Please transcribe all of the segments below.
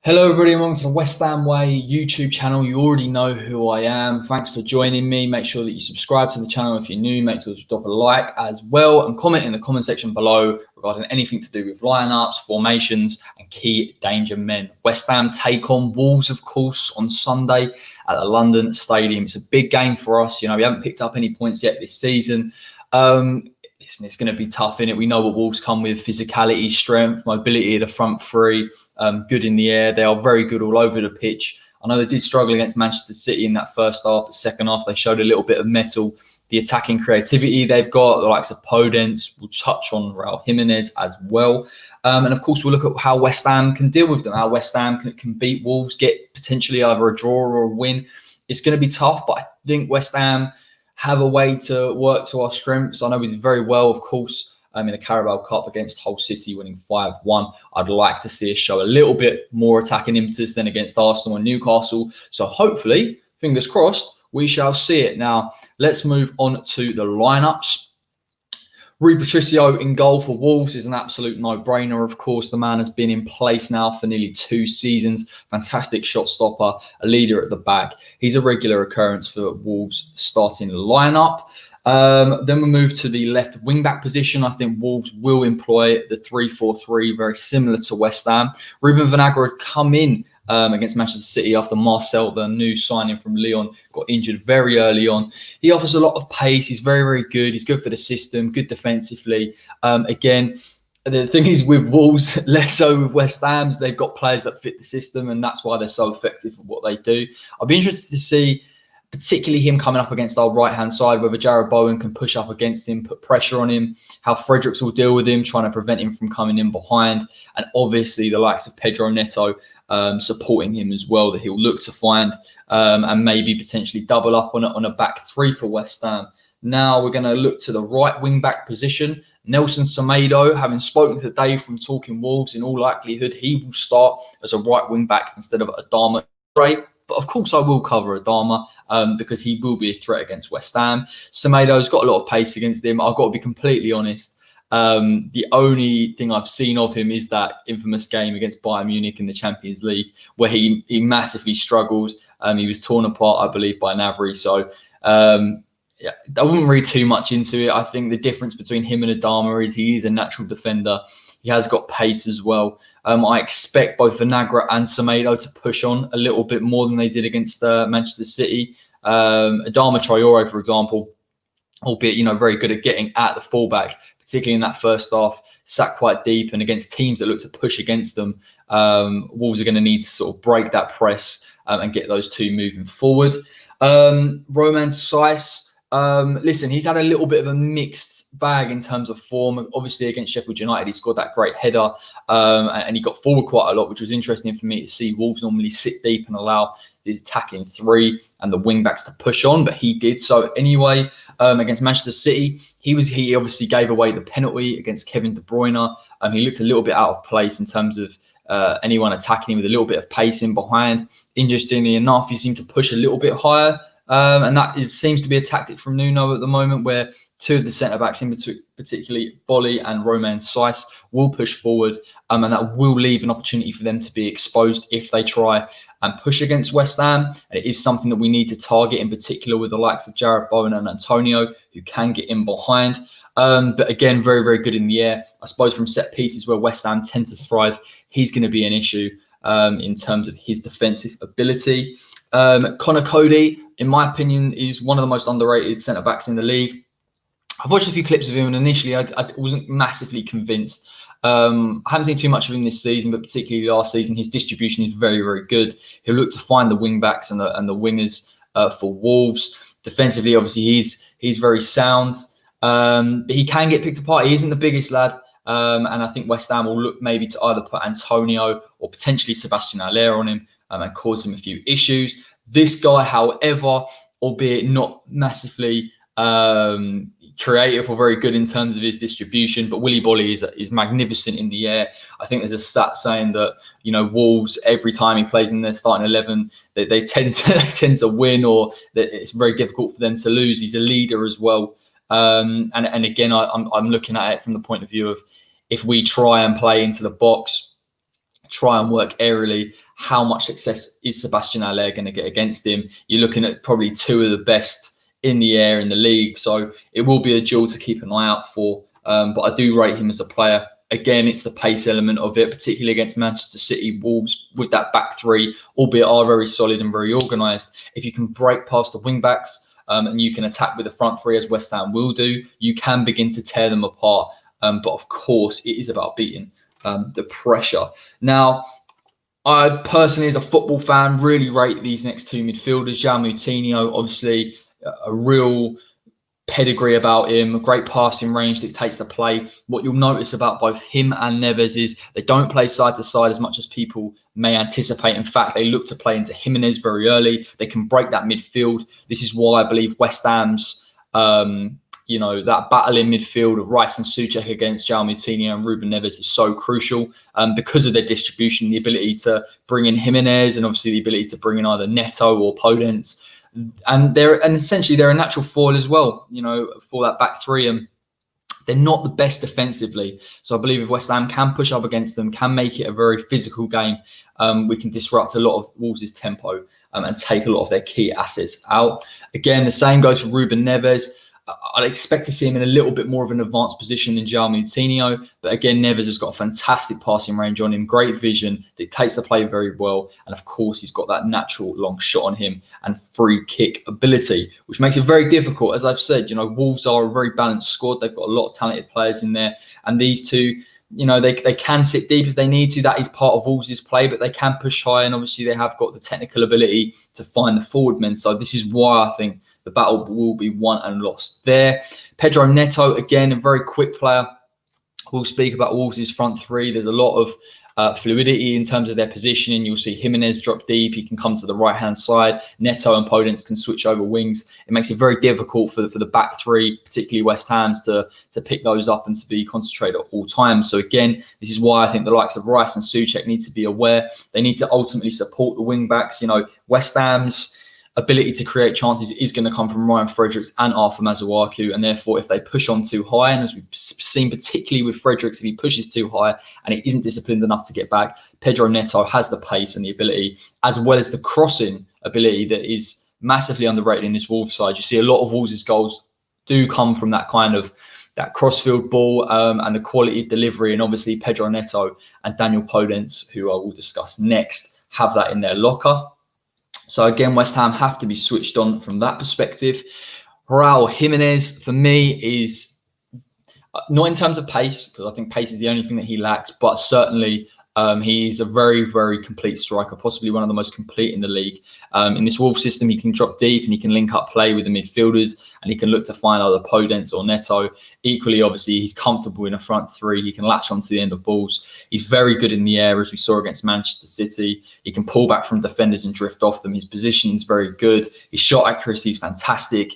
Hello everybody and welcome to the West Ham Way YouTube channel. You already know who I am. Thanks for joining me. Make sure that you subscribe to the channel if you're new. Make sure to drop a like as well and comment in the comment section below regarding anything to do with lineups, formations and key danger men. West Ham take on Wolves, of course, on Sunday at the London Stadium. It's a big game for us. You know, we haven't picked up any points yet this season. Listen, it's going to be tough in it. We know what Wolves come with: physicality, strength, mobility of the front three, good in the air. They are very good all over the pitch. I know they did struggle against Manchester City in that first half, but second half they showed a little bit of mettle. The attacking creativity they've got, the likes of Podence, we'll touch on Raul Jimenez as well. And of course, we'll look at how West Ham can deal with them, how West Ham can beat Wolves, get potentially either a draw or a win. It's going to be tough, but I think West Ham have a way to work to our strengths. I know we did very well, of course, in the Carabao Cup against Hull City, winning 5-1. I'd like to see us show a little bit more attacking impetus than against Arsenal and Newcastle. So hopefully, fingers crossed, we shall see it. Now, let's move on to the lineups. Rui Patricio in goal for Wolves is an absolute no-brainer, of course. The man has been in place now for nearly 2 seasons. Fantastic shot stopper, a leader at the back. He's a regular occurrence for Wolves' starting lineup. Then we move to the left wing-back position. I think Wolves will employ the 3-4-3, very similar to West Ham. Ruben VINAGRE had come in against Manchester City after Marcel, the new signing from Lyon, got injured very early on. He offers a lot of pace. He's very, very good. He's good for the system, good defensively. Again, the thing is with Wolves, less so with West Ham's, they've got players that fit the system, and that's why they're so effective at what they do. I'll be interested to see, particularly him coming up against our right-hand side, whether Jarrod Bowen can push up against him, put pressure on him, how Fredericks will deal with him, trying to prevent him from coming in behind. And obviously the likes of Pedro, Neto supporting him as well, that he'll look to find and maybe potentially double up on a back three for West Ham. Now we're going to look to the right wing-back position. Nelson Semedo, having spoken today from Talking Wolves, in all likelihood, he will start as a right wing-back instead of Adama. But of course, I will cover Adama because he will be a threat against West Ham. Semedo's got a lot of pace against him. I've got to be completely honest. The only thing I've seen of him is that infamous game against Bayern Munich in the Champions League, where he massively struggled. He was torn apart, I believe, by Gnabry. So yeah, I wouldn't read too much into it. I think the difference between him and Adama is he is a natural defender. He has got pace as well. I expect both VINAGRE and Semedo to push on a little bit more than they did against Manchester City. Adama Traore, for example, albeit, you know, very good at getting at the fullback, particularly in that first half, sat quite deep, and against teams that look to push against them, Wolves are going to need to sort of break that press and get those two moving forward. Romain SAISS, listen, he's had a little bit of a mixed bag in terms of form. Obviously against Sheffield United, he scored that great header and he got forward quite a lot, which was interesting for me to see. Wolves normally sit deep and allow the attacking three and the wing backs to push on, but he did so anyway. Against Manchester City, he obviously gave away the penalty against Kevin De Bruyne. He looked a little bit out of place in terms of anyone attacking him with a little bit of pace in behind. Interestingly enough, he seemed to push a little bit higher, and that seems to be a tactic from Nuno at the moment, where two of the centre-backs, in particularly BOLY and Romain SAISS, will push forward, and that will leave an opportunity for them to be exposed if they try and push against West Ham. And it is something that we need to target, in particular with the likes of Jarrod Bowen and Antonio, who can get in behind. But again, very, very good in the air. I suppose from set pieces where West Ham tend to thrive, he's going to be an issue in terms of his defensive ability. COADY, in my opinion, is one of the most underrated centre-backs in the league. I've watched a few clips of him, and initially I wasn't massively convinced. I haven't seen too much of him this season, but particularly last season, his distribution is very, very good. He'll look to find the wing backs and the wingers for Wolves. Defensively, obviously, he's very sound, but he can get picked apart. He isn't the biggest lad, and I think West Ham will look maybe to either put Antonio or potentially Sebastian Haller on him and cause him a few issues. This guy, however, albeit not massively creative or very good in terms of his distribution, but BOLY is magnificent in the air. I think there's a stat saying that, you know, Wolves, every time he plays in their starting 11, they tend to win, or that it's very difficult for them to lose. He's a leader as well, and again, I'm looking at it from the point of view of, if we try and play into the box, try and work aerially. How much success is Sebastian Haller going to get against him? You're looking at probably 2 of the best in the air in the league. So it will be a duel to keep an eye out for. But I do rate him as a player. Again, it's the pace element of it, particularly against Manchester City. Wolves, with that back 3, albeit are very solid and very organised. If you can break past the wing-backs and you can attack with the front 3, as West Ham will do, you can begin to tear them apart. But of course, it is about beating the pressure. Now, I personally, as a football fan, really rate these next 2 midfielders. JOAO MOUTINHO, obviously a real pedigree about him, a great passing range, dictates the play. What you'll notice about both him and Neves is they don't play side to side as much as people may anticipate. In fact, they look to play into Jimenez very early. They can break that midfield. This is why I believe West Ham's, that battle in midfield of Rice and Souček against JOAO MOUTINHO and Ruben Neves is so crucial because of their distribution, the ability to bring in Jimenez and obviously the ability to bring in either Neto or Podence. And essentially they're a natural foil as well, for that back 3. And they're not the best defensively. So I believe if West Ham can push up against them, can make it a very physical game, we can disrupt a lot of Wolves' tempo and take a lot of their key assets out. Again, the same goes for Ruben Neves. I'd expect to see him in a little bit more of an advanced position than JOAO MOUTINHO. But again, Neves has got a fantastic passing range on him, great vision, dictates the play very well. And of course, he's got that natural long shot on him and free kick ability, which makes it very difficult. As I've said, Wolves are a very balanced squad. They've got a lot of talented players in there. And these 2, they can sit deep if they need to. That is part of Wolves' play, but they can push high. And obviously, they have got the technical ability to find the forward men. So this is why I think the battle will be won and lost there. Pedro Neto, again, a very quick player. We'll speak about Wolves' front 3. There's a lot of fluidity in terms of their positioning. You'll see Jimenez drop deep. He can come to the right-hand side. Neto and Podence can switch over wings. It makes it very difficult for the back 3, particularly West Ham's, to pick those up and to be concentrated at all times. So again, this is why I think the likes of Rice and Souček need to be aware. They need to ultimately support the wing-backs. West Ham's ability to create chances is going to come from Ryan Fredericks and Arthur MASUAKU, and therefore if they push on too high, and as we've seen particularly with Fredericks, if he pushes too high and he isn't disciplined enough to get back, Pedro Neto has the pace and the ability, as well as the crossing ability that is massively underrated in this Wolves side. You see a lot of Wolves' goals do come from that kind of that crossfield ball and the quality of delivery, and obviously Pedro Neto and Daniel Podence, who I will discuss next, have that in their locker. So again, West Ham have to be switched on from that perspective. Raul Jimenez, for me, is not in terms of pace, because I think pace is the only thing that he lacks, but certainly he's a very, very complete striker, possibly one of the most complete in the league. In this Wolves system, he can drop deep and he can link up play with the midfielders, and he can look to find either Podence or Neto. Equally, obviously, he's comfortable in a front 3. He can latch onto the end of balls. He's very good in the air, as we saw against Manchester City. He can pull back from defenders and drift off them. His positioning is very good. His shot accuracy is fantastic.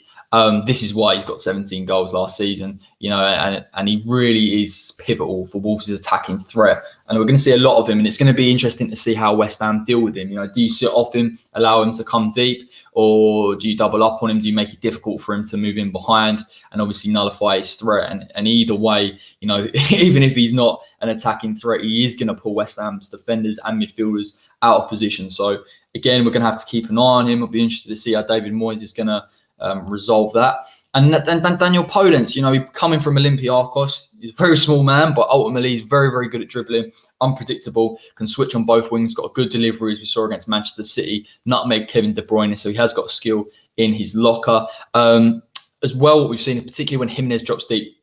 This is why he's got 17 goals last season, and he really is pivotal for Wolves' attacking threat. And we're going to see a lot of him, and it's going to be interesting to see how West Ham deal with him. Do you sit off him, allow him to come deep, or do you double up on him? Do you make it difficult for him to move in behind and obviously nullify his threat? And either way, even if he's not an attacking threat, he is going to pull West Ham's defenders and midfielders out of position. So again, we're going to have to keep an eye on him. I'll be interested to see how David Moyes is going to resolve that. And Daniel Podence, coming from Olympiacos, he's a very small man, but ultimately he's very, very good at dribbling, unpredictable, can switch on both wings, got a good delivery, as we saw against Manchester City, nutmeg Kevin De Bruyne, so he has got skill in his locker. As well, what we've seen, particularly when Jimenez drops deep,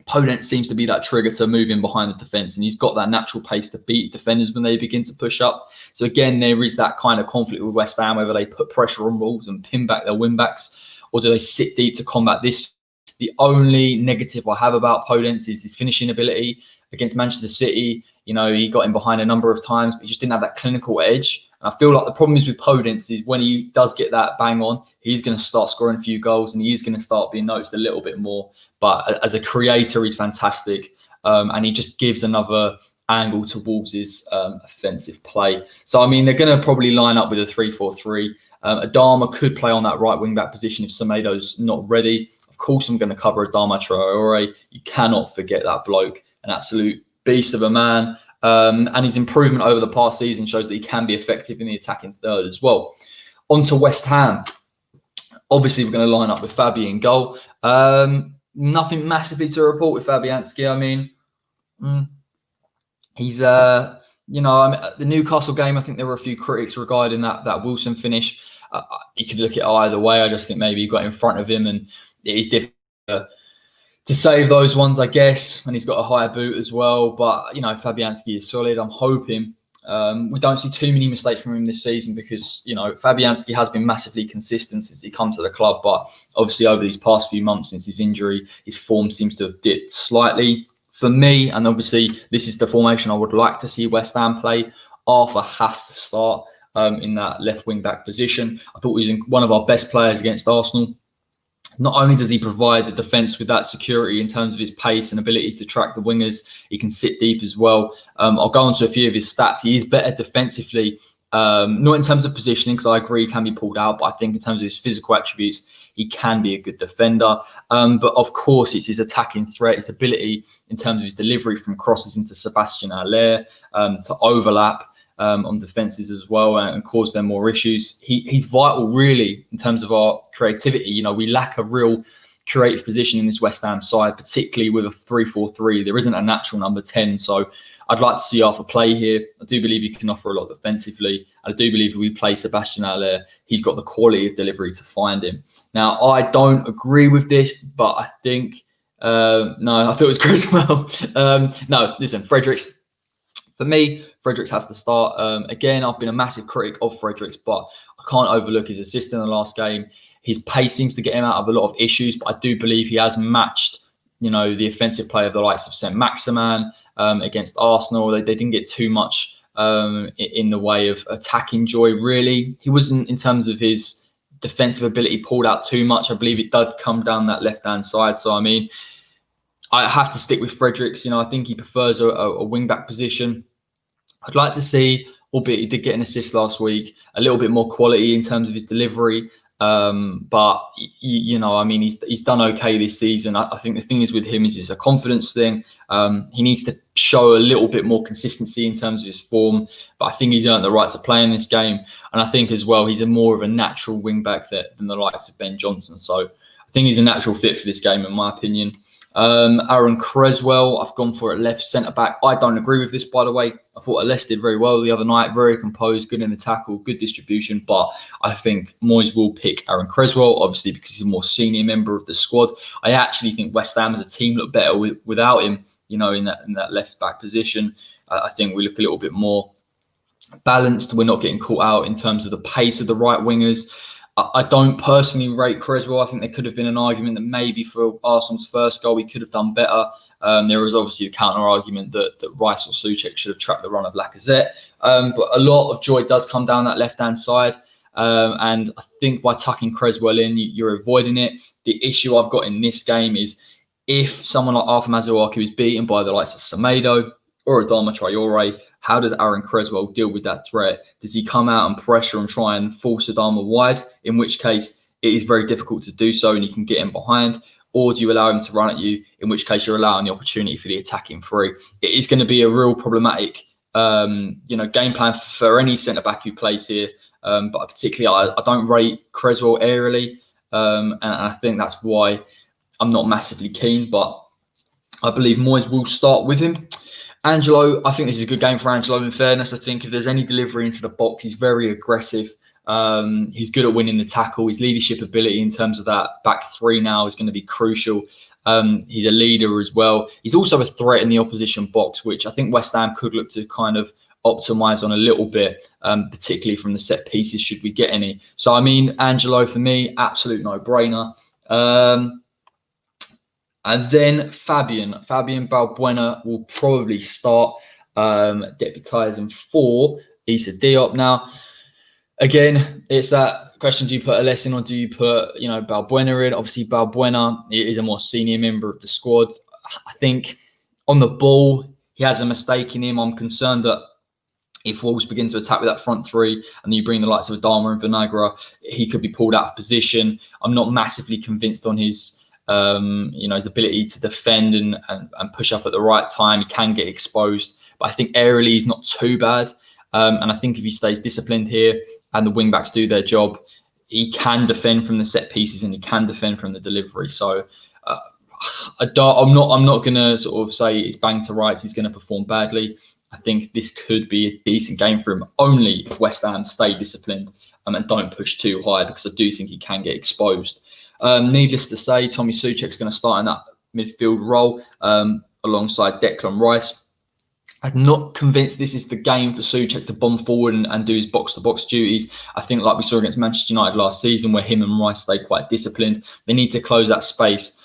Podence seems to be that trigger to move in behind the defence, and he's got that natural pace to beat defenders when they begin to push up. So again, there is that kind of conflict with West Ham, whether they put pressure on Wolves and pin back their wing-backs, or do they sit deep to combat this? The only negative I have about Podence is his finishing ability. Against Manchester City, he got in behind a number of times, but he just didn't have that clinical edge. And I feel like the problem is with Podence is when he does get that bang on, he's going to start scoring a few goals and he is going to start being noticed a little bit more. But as a creator, he's fantastic. And he just gives another angle to Wolves' offensive play. So, they're going to probably line up with a 3-4-3. Adama could play on that right wing-back position if Semedo's not ready. Of course, I'm going to cover Adama Traore. You cannot forget that bloke, an absolute beast of a man. And his improvement over the past season shows that he can be effective in the attacking third as well. On to West Ham. Obviously, we're going to line up with Fabi in goal. Nothing massively to report with Fabianski. I mean, he's, you know, I mean, the Newcastle game, I think there were a few critics regarding that Wilson finish. You could look at it either way. I just think maybe he got in front of him, and it is difficult to save those ones, I guess, and he's got a higher boot as well. But, you know, Fabianski is solid. I'm hoping we don't see too many mistakes from him this season because, you know, Fabianski has been massively consistent since he come to the club. But obviously over these past few months since his injury, his form seems to have dipped slightly for me. And obviously this is the formation I would like to see West Ham play. Arthur has to start in that left wing back position. I thought he was one of our best players against Arsenal. Not only does he provide the defence with that security in terms of his pace and ability to track the wingers, he can sit deep as well. I'll go on to a few of his stats. He is better defensively, not in terms of positioning, because I agree he can be pulled out, but I think in terms of his physical attributes, he can be a good defender. But of course, it's his attacking threat, his ability in terms of his delivery from crosses into Sebastian Haller, to overlap on defences as well and cause them more issues. He's vital really in terms of our creativity. You know, we lack a real creative position in this West Ham side, particularly with a 3-4-3. There isn't a natural number 10. So I'd like to see Arthur play here. I do believe he can offer a lot defensively. I do believe if we play Sebastian Haller, he's got the quality of delivery to find him. Now, I don't agree with this, but I think, no, I thought it was Cresswell. No, listen, Fredericks. For me, Fredericks has to start. Again, I've been a massive critic of Fredericks, but I can't overlook his assist in the last game. His pace seems to get him out of a lot of issues, but I do believe he has matched, you know, the offensive play of the likes of Saint-Maximin against Arsenal. They didn't get too much in the way of attacking joy, really. He wasn't, in terms of his defensive ability, pulled out too much. I believe it did come down that left-hand side. So, I mean, I have to stick with Fredericks. You know, I think he prefers a wing-back position. I'd like to see, albeit he did get an assist last week, a little bit more quality in terms of his delivery. But, you know, I mean, he's done okay this season. I think the thing is with him is it's a confidence thing. He needs to show a little bit more consistency in terms of his form. But I think he's earned the right to play in this game. And I think as well, he's more of a natural wing-back than the likes of Ben Johnson. So I think he's a natural fit for this game, in my opinion. Aaron Cresswell, I've gone for a left centre-back. I don't agree with this, by the way. I thought Alès did very well the other night. Very composed, good in the tackle, good distribution. But I think Moyes will pick Aaron Cresswell, obviously, because he's a more senior member of the squad. I actually think West Ham as a team look better without him, you know, in that left-back position. I think we look a little bit more balanced. We're not getting caught out in terms of the pace of the right wingers. I don't personally rate Cresswell. I think there could have been an argument that maybe for Arsenal's first goal, we could have done better. There was obviously a counter argument that Rice or Souček should have tracked the run of Lacazette. But a lot of joy does come down that left-hand side. And I think by tucking Cresswell in, you're avoiding it. The issue I've got in this game is if someone like Arthur MASUAKU is beaten by the likes of Semedo or Adama Traore, how does Aaron Cresswell deal with that threat? Does he come out and pressure and try and force Adama wide? In which case, it is very difficult to do so and you can get him behind. Or do you allow him to run at you? In which case, you're allowing the opportunity for the attacking three. It is going to be a real problematic, game plan for any centre-back who plays here. But particularly, I don't rate Cresswell aerially. And I think that's why I'm not massively keen. But I believe Moyes will start with him. Angelo, I think this is a good game for Angelo, in fairness. I think if there's any delivery into the box, he's very aggressive. He's good at winning the tackle. His leadership ability in terms of that back three now is going to be crucial. He's a leader as well. He's also a threat in the opposition box, which I think West Ham could look to kind of optimise on a little bit, particularly from the set pieces, should we get any. So, I mean, Angelo, for me, absolute no-brainer. And then Fabian Balbuena will probably start, deputising for Issa Diop. Now, again, it's that question: do you put Alès in or do you put, Balbuena in? Obviously, Balbuena is a more senior member of the squad. I think on the ball, he has a mistake in him. I'm concerned that if Wolves begin to attack with that front three and then you bring the likes of Adama and Vinagre, he could be pulled out of position. I'm not massively convinced on his his ability to defend and push up at the right time. He can get exposed. but I think aerially he's not too bad. And I think if he stays disciplined here and the wing backs do their job, he can defend from the set pieces and he can defend from the delivery. So I'm not going to sort of say it's bang to rights, he's going to perform badly. I think this could be a decent game for him only if West Ham stay disciplined and don't push too high, because I do think he can get exposed. Needless to say, Tommy Souček's going to start in that midfield role alongside Declan Rice. I'm not convinced this is the game for Souček to bomb forward and do his box-to-box duties. I think, like we saw against Manchester United last season, where him and Rice stay quite disciplined, they need to close that space.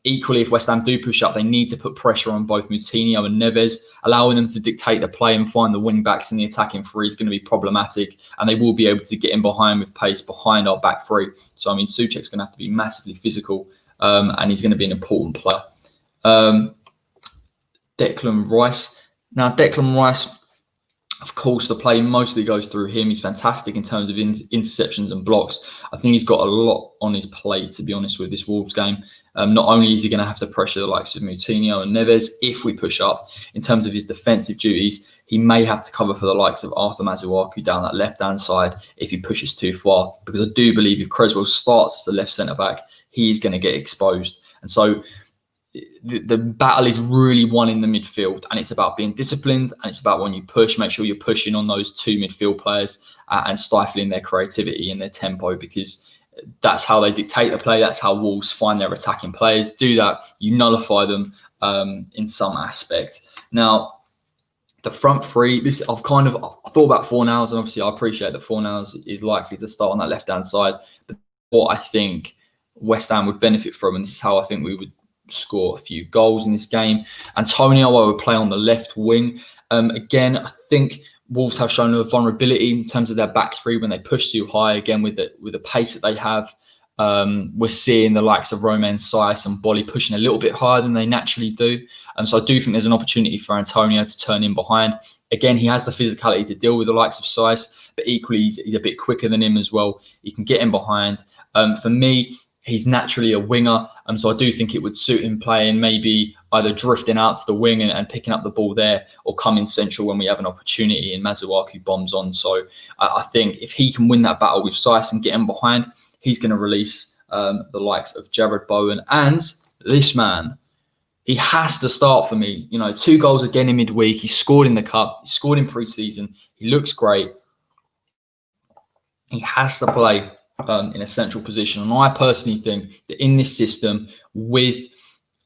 Equally, if West Ham do push up, they need to put pressure on both Moutinho and Neves. Allowing them to dictate the play and find the wing backs in the attacking three is going to be problematic, and they will be able to get in behind with pace behind our back three. So I mean, Souček's going to have to be massively physical, and he's going to be an important player. Declan Rice. Now, Declan Rice, of course, the play mostly goes through him. He's fantastic in terms of interceptions and blocks. I think he's got a lot on his plate, to be honest, with this Wolves game. Not only is he going to have to pressure the likes of Moutinho and Neves if we push up, in terms of his defensive duties, he may have to cover for the likes of Arthur MASUAKU down that left-hand side if he pushes too far. Because I do believe if CRESSWELL starts as the left centre-back, he's going to get exposed. And so the battle is really won in the midfield, and it's about being disciplined, and it's about when you push, make sure you're pushing on those two midfield players and stifling their creativity and their tempo, because that's how they dictate the play. That's how Wolves find their attacking players. Do that, you nullify them in some aspect. Now, the front three, I thought about Fornals, and obviously I appreciate that Fornals is likely to start on that left-hand side. But what I think West Ham would benefit from, and this is how I think we would score a few goals in this game, Antonio, I would play on the left wing. Again, I think Wolves have shown a vulnerability in terms of their back three when they push too high. Again, with the pace that they have, we're seeing the likes of ROMAIN, SAISS and BOLY pushing a little bit higher than they naturally do. So I do think there's an opportunity for Antonio to turn in behind. Again, he has the physicality to deal with the likes of SAISS, but equally he's a bit quicker than him as well. He can get in behind. For me, he's naturally a winger, so I do think it would suit him playing maybe either drifting out to the wing and picking up the ball there, or coming central when we have an opportunity and MASUAKU bombs on. So I think if he can win that battle with SAISS and get him behind, he's going to release the likes of Jarrod, Bowen, and this man. He has to start for me. 2 goals again in midweek. He scored in the cup. He scored in pre-season. He looks great. He has to play in a central position. And I personally think that in this system, with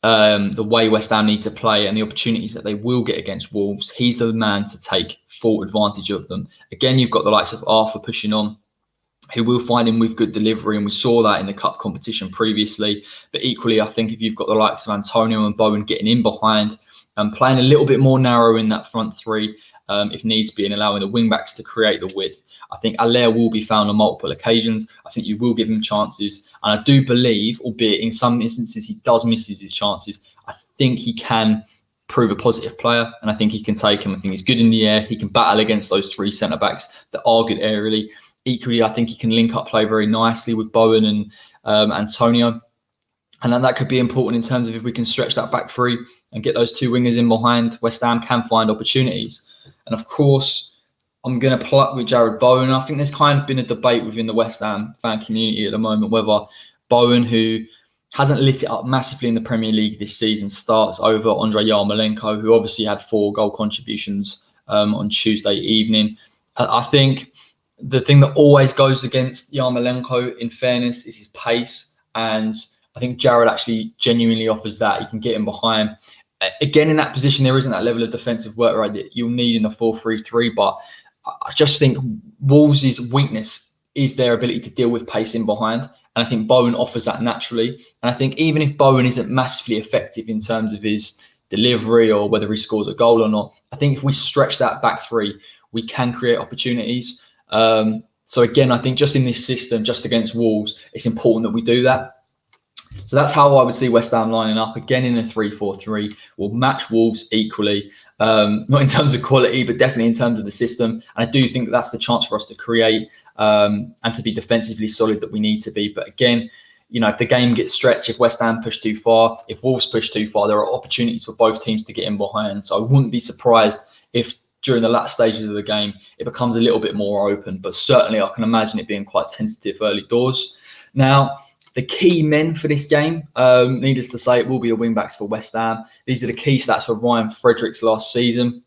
the way West Ham need to play and the opportunities that they will get against Wolves, he's the man to take full advantage of them. Again, you've got the likes of Arthur pushing on, who will find him with good delivery, and we saw that in the cup competition previously. But equally, I think if you've got the likes of Antonio and Bowen getting in behind and playing a little bit more narrow in that front three, if needs be, and allowing the wing-backs to create the width, I think Allaire will be found on multiple occasions. I think you will give him chances. And I do believe, albeit in some instances he does miss his chances, I think he can prove a positive player, and I think he can take him. I think he's good in the air. He can battle against those 3 centre-backs that are good aerially. Equally, I think he can link up play very nicely with Bowen and Antonio. And then that could be important in terms of if we can stretch that back three and get those 2 wingers in behind, West Ham can find opportunities. And of course, I'm going to pluck with Jarrod Bowen. I think there's kind of been a debate within the West Ham fan community at the moment whether Bowen, who hasn't lit it up massively in the Premier League this season, starts over Andrei Yarmolenko, who obviously had 4 goal contributions on Tuesday evening. I think the thing that always goes against Yarmolenko, in fairness, is his pace. And I think Jarrod actually genuinely offers that. He can get in behind. Again, in that position, there isn't that level of defensive work rate that you'll need in a 4-3-3, but I just think Wolves' weakness is their ability to deal with pace in behind. And I think Bowen offers that naturally. And I think even if Bowen isn't massively effective in terms of his delivery or whether he scores a goal or not, I think if we stretch that back three, we can create opportunities. So again, I think just in this system, just against Wolves, it's important that we do that. So that's how I would see West Ham lining up. Again, in a 3-4-3, we'll match Wolves equally, not in terms of quality, but definitely in terms of the system. And I do think that that's the chance for us to create and to be defensively solid that we need to be. But again, you know, if the game gets stretched, if West Ham push too far, if Wolves push too far, there are opportunities for both teams to get in behind. So I wouldn't be surprised if during the latter stages of the game, it becomes a little bit more open. But certainly I can imagine it being quite tentative early doors. Now, the key men for this game, needless to say, it will be the wing-backs for West Ham. These are the key stats for Ryan Fredericks last season.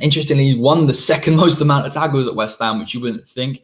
Interestingly, he won the second most amount of tackles at West Ham, which you wouldn't think.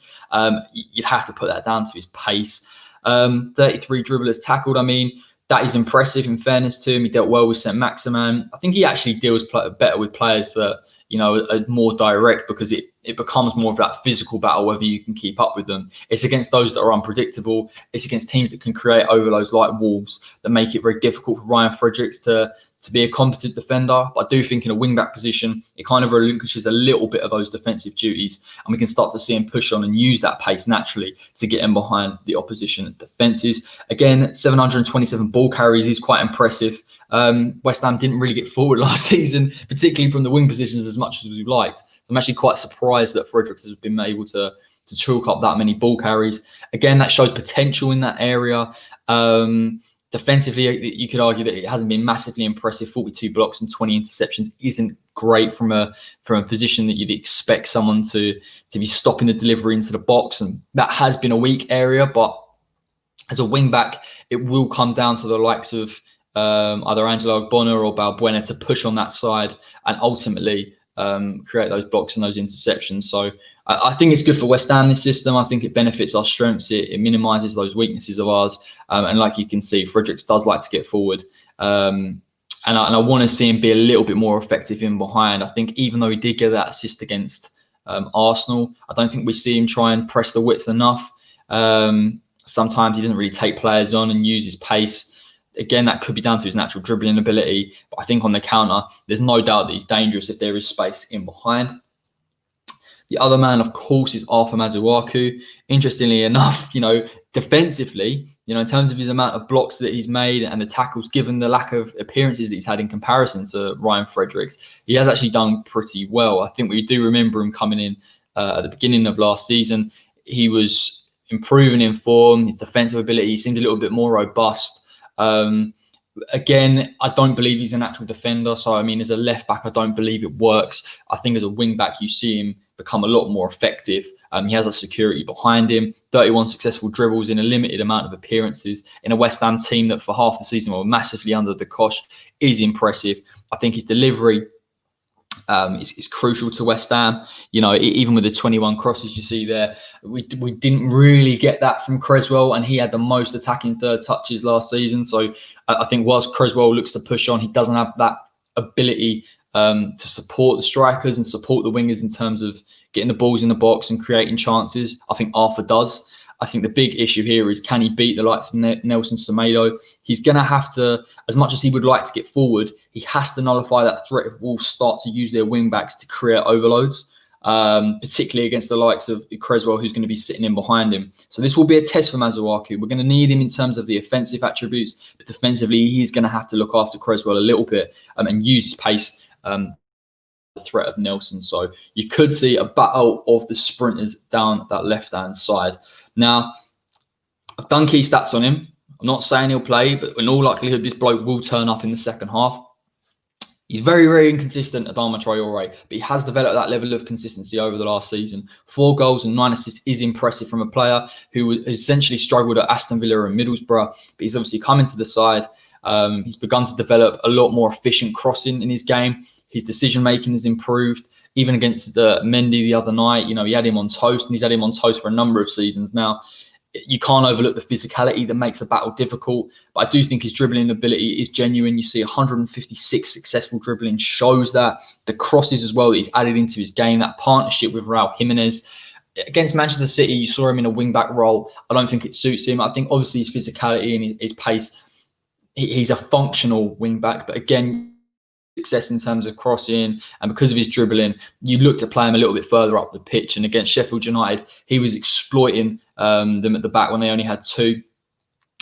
You'd have to put that down to his pace. 33 dribblers tackled. I mean, that is impressive in fairness to him. He dealt well with Saint-Maximin. I think he actually deals better with players that, you know, are more direct, because it becomes more of that physical battle, whether you can keep up with them. It's against those that are unpredictable. It's against teams that can create overloads like Wolves that make it very difficult for Ryan Fredericks to be a competent defender. But I do think in a wing-back position, it kind of relinquishes a little bit of those defensive duties, and we can start to see him push on and use that pace naturally to get in behind the opposition defences. Again, 727 ball carries is quite impressive. West Ham didn't really get forward last season, particularly from the wing positions, as much as we liked. I'm actually quite surprised that Fredericks has been able to chalk up that many ball carries. Again, that shows potential in that area. Defensively, you could argue that it hasn't been massively impressive. 42 blocks and 20 interceptions isn't great from a position that you'd expect someone to be stopping the delivery into the box, and that has been a weak area. But as a wing back, it will come down to the likes of either Angelo, OGBONNA or Balbuena to push on that side and ultimately create those blocks and those interceptions. So I think it's good for West Ham, this system. I think it benefits our strengths. It minimises those weaknesses of ours. And like you can see, Fredericks does like to get forward. And I want to see him be a little bit more effective in behind. I think even though he did get that assist against Arsenal, I don't think we see him try and press the width enough. Sometimes he doesn't really take players on and use his pace. Again, that could be down to his natural dribbling ability. But I think on the counter, there's no doubt that he's dangerous if there is space in behind. The other man, of course, is Arthur MASUAKU. Interestingly enough, you know, defensively, you know, in terms of his amount of blocks that he's made and the tackles, given the lack of appearances that he's had in comparison to Ryan Fredericks, he has actually done pretty well. I think we do remember him coming in at the beginning of last season. He was improving in form. His defensive ability seemed a little bit more robust. Again, I don't believe he's a natural defender. So, I mean, as a left back, I don't believe it works. I think as a wing back, you see him become a lot more effective. He has a security behind him, 31 successful dribbles in a limited amount of appearances in a West Ham team that for half the season were massively under the cosh is impressive. I think his delivery is crucial to West Ham. You know, even with the 21 crosses you see there, we didn't really get that from CRESSWELL, and he had the most attacking third touches last season. So I think whilst CRESSWELL looks to push on, he doesn't have that ability to support the strikers and support the wingers in terms of getting the balls in the box and creating chances. I think Arthur does. I think the big issue here is, can he beat the likes of Nelson Semedo? He's going to have to, as much as he would like to get forward, he has to nullify that threat if Wolves start to use their wing-backs to create overloads, particularly against the likes of CRESSWELL, who's going to be sitting in behind him. So this will be a test for MASUAKU. We're going to need him in terms of the offensive attributes, but defensively, he's going to have to look after CRESSWELL a little bit and use his pace, the threat of Nelson. So you could see a battle of the sprinters down that left-hand side. Now, I've done key stats on him. I'm not saying he'll play, but in all likelihood, this bloke will turn up in the second half. He's very, very inconsistent, Adama Traore, but he has developed that level of consistency over the last season. 4 goals and 9 assists is impressive from a player who essentially struggled at Aston Villa and Middlesbrough, but he's obviously come into the side. He's begun to develop a lot more efficient crossing in his game. His decision-making has improved. Even against Mendy the other night, you know, he had him on toast, and he's had him on toast for a number of seasons now. You can't overlook the physicality that makes the battle difficult, but I do think his dribbling ability is genuine. You see 156 successful dribbling shows that. The crosses as well that he's added into his game, that partnership with Raul Jimenez. Against Manchester City, you saw him in a wing-back role. I don't think it suits him. I think obviously his physicality and his pace, he's a functional wing-back, but again, success in terms of crossing, and because of his dribbling, you look to play him a little bit further up the pitch. And against Sheffield United, he was exploiting them at the back when they only had 2,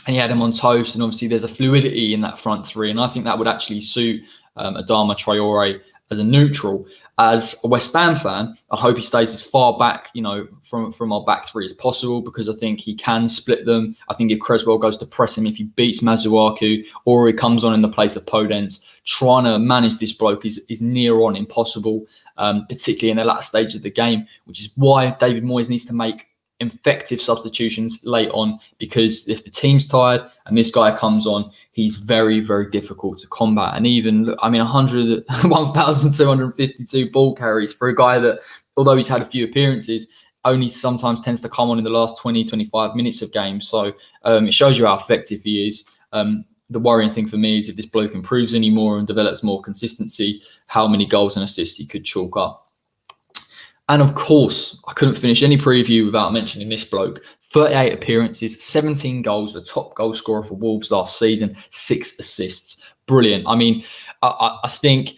and he had him on toast. And obviously there's a fluidity in that front 3, and I think that would actually suit Adama Traore as a neutral. As a West Ham fan, I hope he stays as far back, you know, from our back three as possible, because I think he can split them. I think if Cresswell goes to press him, if he beats Masuaku, or he comes on in the place of Podence, trying to manage this bloke is near on impossible, particularly in the latter stage of the game, which is why David Moyes needs to make effective substitutions late on, because if the team's tired and this guy comes on, he's very, very difficult to combat. And even, I mean, 1,252 ball carries for a guy that, although he's had a few appearances, only sometimes tends to come on in the last 20, 25 minutes of games. So it shows you how effective he is. The worrying thing for me is if this bloke improves anymore and develops more consistency, how many goals and assists he could chalk up. And of course, I couldn't finish any preview without mentioning this bloke. 38 appearances, 17 goals, the top goal scorer for Wolves last season, 6 assists. Brilliant. I mean, I think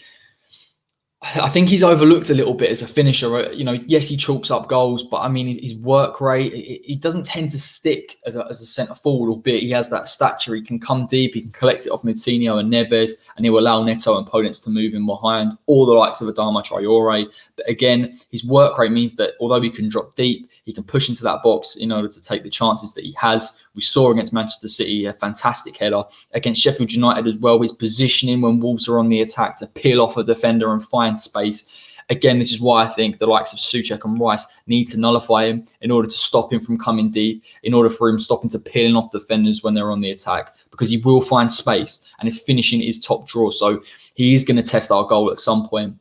he's overlooked a little bit as a finisher. You know, yes, he chalks up goals, but I mean, his work rate, he doesn't tend to stick as a centre forward, albeit he has that stature. He can come deep, he can collect it off Moutinho and Neves, and he'll allow Neto and Podence to move in behind, all the likes of Adama Traore. But again, his work rate means that although he can drop deep, he can push into that box in order to take the chances that he has. We saw against Manchester City a fantastic header. Against Sheffield United as well, his positioning when Wolves are on the attack to peel off a defender and find space. Again, this is why I think the likes of Souček and Rice need to nullify him in order to stop him from coming deep, in order for him stopping to peeling off defenders when they're on the attack, because he will find space and his finishing is top draw. So he is going to test our goal at some point.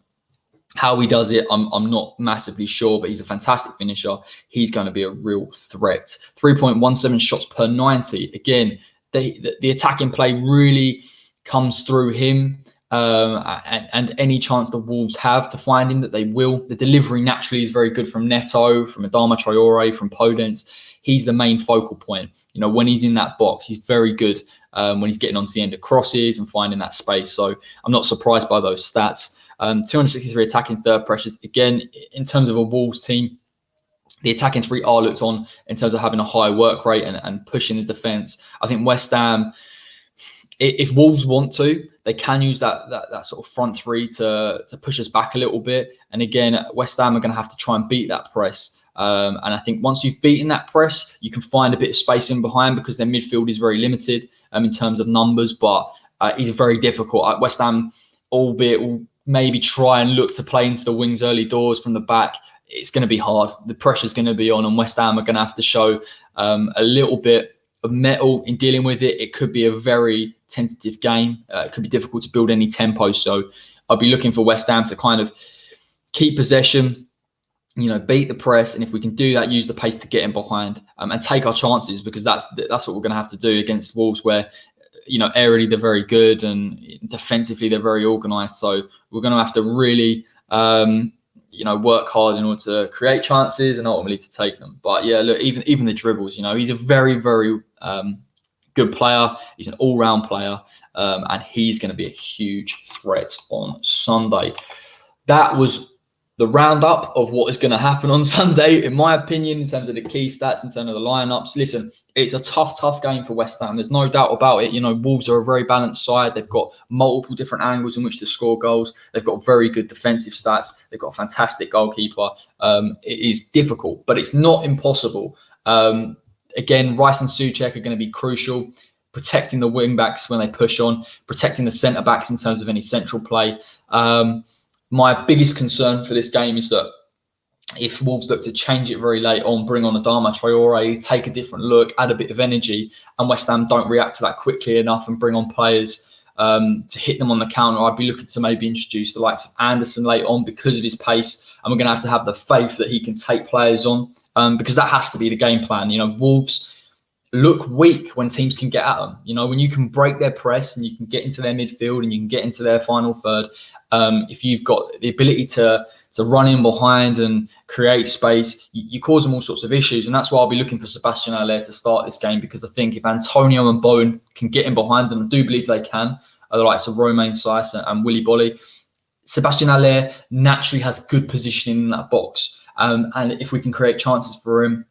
How he does it, I'm not massively sure, but he's a fantastic finisher. He's going to be a real threat. 3.17 shots per 90. Again, the attacking play really comes through him, and any chance the Wolves have to find him, that they will. The delivery naturally is very good from Neto, from Adama Traore, from Podence. He's the main focal point. You know, when he's in that box, he's very good when he's getting onto the end of crosses and finding that space. So I'm not surprised by those stats. 263 attacking third pressures. Again, in terms of a Wolves team, the attacking three are looked on in terms of having a high work rate and pushing the defence. I think West Ham, if Wolves want to, they can use that sort of front three to push us back a little bit. And again, West Ham are going to have to try and beat that press. And I think once you've beaten that press, you can find a bit of space in behind, because their midfield is very limited in terms of numbers. But it's very difficult. West Ham, albeit will maybe try and look to play into the wings early doors from the back, it's going to be hard. The pressure's going to be on, and West Ham are going to have to show a little bit of mettle in dealing with it. It could be a very tentative game. It could be difficult to build any tempo. So I'll be looking for West Ham to kind of keep possession, you know, beat the press, and if we can do that, use the pace to get in behind and take our chances, because that's what we're going to have to do against Wolves, where, you know, aerially they're very good and defensively they're very organised. So we're going to have to really, you know, work hard in order to create chances and ultimately to take them. But yeah, look, even the dribbles, you know, he's a very, very good player. He's an all-round player, and he's going to be a huge threat on Sunday. That was the roundup of what is going to happen on Sunday, in my opinion, in terms of the key stats, in terms of the lineups. Listen, it's a tough game for West Ham. There's no doubt about it. You know, Wolves are a very balanced side. They've got multiple different angles in which to score goals. They've got very good defensive stats. They've got a fantastic goalkeeper. It is difficult, but it's not impossible. Again, Rice and Souček are going to be crucial, protecting the wing-backs when they push on, protecting the centre-backs in terms of any central play. My biggest concern for this game is that if Wolves look to change it very late on, bring on Adama Traore, take a different look, add a bit of energy, and West Ham don't react to that quickly enough and bring on players to hit them on the counter, I'd be looking to maybe introduce the likes of Anderson late on because of his pace, and we're going to have the faith that he can take players on, because that has to be the game plan. You know, Wolves look weak when teams can get at them. You know, when you can break their press and you can get into their midfield and you can get into their final third, if you've got the ability to run in behind and create space, you cause them all sorts of issues. And that's why I'll be looking for Sebastian Haller to start this game, because I think if Antonio and Bowen can get in behind them, I do believe they can, the likes of ROMAIN, SAISS and BOLY, Sebastian Haller naturally has good positioning in that box. And if we can create chances for him,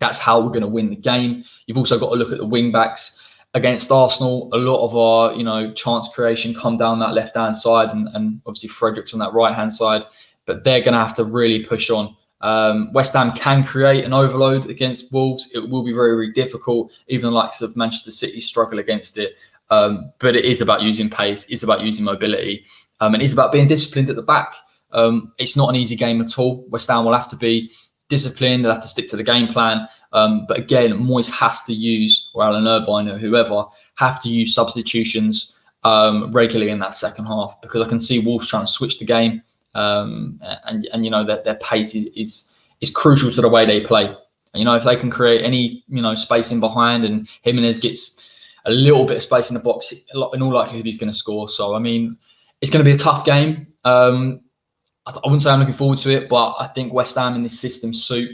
that's how we're going to win the game. You've also got to look at the wing backs. against Arsenal, a lot of our, chance creation come down that left-hand side, and obviously Fredericks on that right-hand side. But they're going to have to really push on. West Ham can create an overload against Wolves. It will be very, very difficult. Even the likes of Manchester City struggle against it. But it is about using pace. It's about using mobility. And it's about being disciplined at the back. It's not an easy game at all. West Ham will have to be disciplined. They'll have to stick to the game plan. But again, Moyes has to use, or Alan Irvine or whoever, have to use substitutions regularly in that second half, because I can see Wolves trying to switch the game. And their pace is crucial to the way they play. And, if they can create any, space in behind, and Jimenez gets a little bit of space in the box, in all likelihood he's going to score. So, I mean, it's going to be a tough game. I wouldn't say I'm looking forward to it, but I think West Ham in this system suit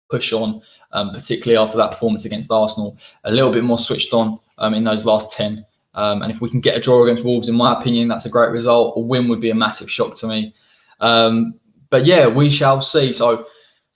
push on, particularly after that performance against Arsenal, a little bit more switched on in those last 10. And if we can get a draw against Wolves, in my opinion, that's a great result. A win would be a massive shock to me. But yeah, we shall see. So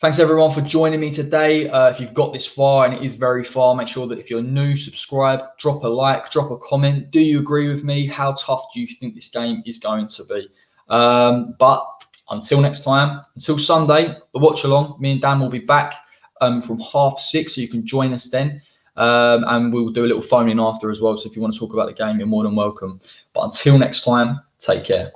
thanks everyone for joining me today. If you've got this far, and it is very far, make sure that if you're new, subscribe, drop a like, drop a comment. Do you agree with me? How tough do you think this game is going to be? But until next time, until Sunday, the watch along, me and Dan will be back from 6:30, so you can join us then. And we will do a little phone in after as well. So if you want to talk about the game, you're more than welcome. But until next time, take care.